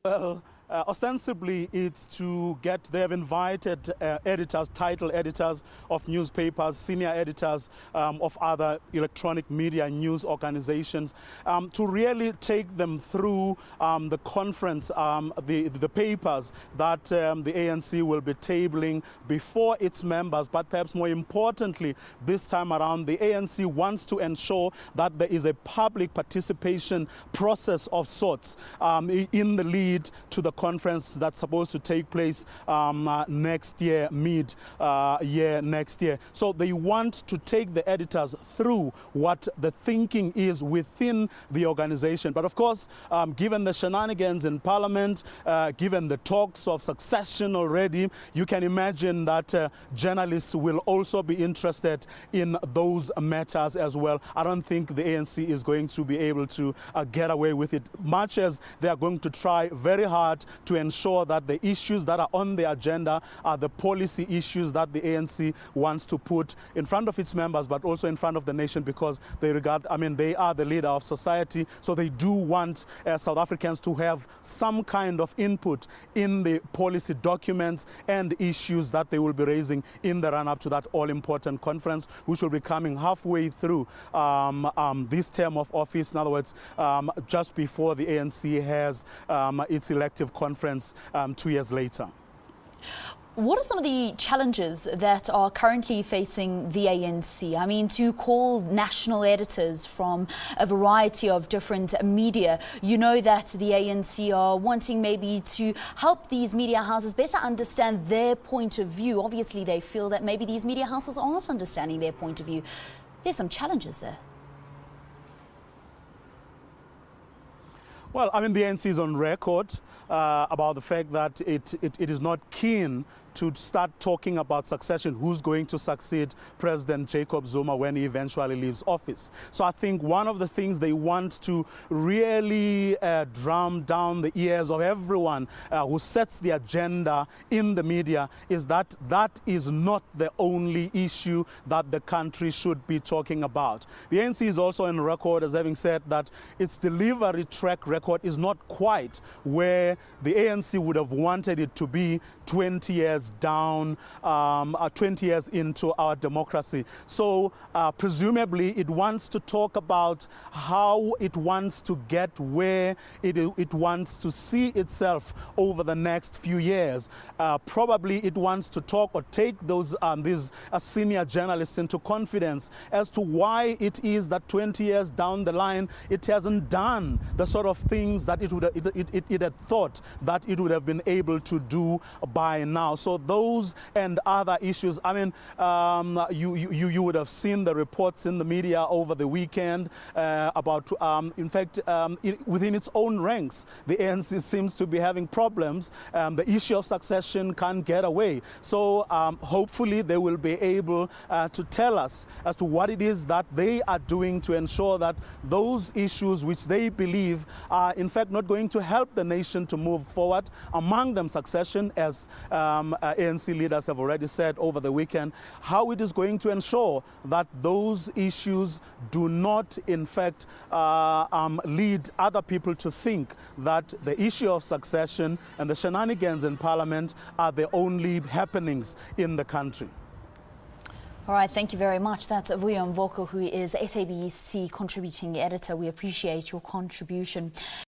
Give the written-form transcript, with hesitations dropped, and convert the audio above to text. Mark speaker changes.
Speaker 1: Well, ostensibly, it's to get, they have invited editors, title editors of newspapers, senior editors of other electronic media news organizations to really take them through the conference, the papers that the ANC will be tabling before its members. But perhaps more importantly, this time around, the ANC wants to ensure that there is a public participation process of sorts in the lead to the conference that's supposed to take place next year, mid-year next year. So they want to take the editors through what the thinking is within the organization. But of course, given the shenanigans in Parliament, given the talks of succession already, you can imagine that journalists will also be interested in those matters as well. I don't think the ANC is going to be able to get away with it, much as they are going to try very hard to ensure that the issues that are on the agenda are the policy issues that the ANC wants to put in front of its members, but also in front of the nation, because they regard, I mean, they are the leader of society, so they do want South Africans to have some kind of input in the policy documents and issues that they will be raising in the run-up to that all-important conference, which will be coming halfway through this term of office. In other words, just before the ANC has its elective conference 2 years later.
Speaker 2: What are some of the challenges that are currently facing the ANC? I mean, to call national editors from a variety of different media, you know that the ANC are wanting maybe to help these media houses better understand their point of view. Obviously, they feel that maybe these media houses aren't understanding their point of view. There's some challenges there.
Speaker 1: Well, I mean, the ANC is on record about the fact that it is not keen to start talking about succession, who's going to succeed President Jacob Zuma when he eventually leaves office. So I think one of the things they want to really drum down the ears of everyone who sets the agenda in the media is that that is not the only issue that the country should be talking about. The ANC is also on record as having said that its delivery track record is not quite where the ANC would have wanted it to be 20 years down, 20 years into our democracy. So presumably it wants to talk about how it wants to get where it wants to see itself over the next few years. Probably it wants to talk or take those these senior journalists into confidence as to why it is that 20 years down the line it hasn't done the sort of things that it had thought that it would have been able to do by now. So those and other issues, I mean, you would have seen the reports in the media over the weekend about, in fact, within its own ranks, the ANC seems to be having problems. The issue of succession can't get away. So hopefully they will be able to tell us as to what it is that they are doing to ensure that those issues which they believe are in fact not going to help the nation to move forward, among them succession, as ANC leaders have already said over the weekend, how it is going to ensure that those issues do not, in fact, lead other people to think that the issue of succession and the shenanigans in Parliament are the only happenings in the country.
Speaker 2: All right, thank you very much. That's Vuyo Mvoko, who is SABC contributing editor. We appreciate your contribution.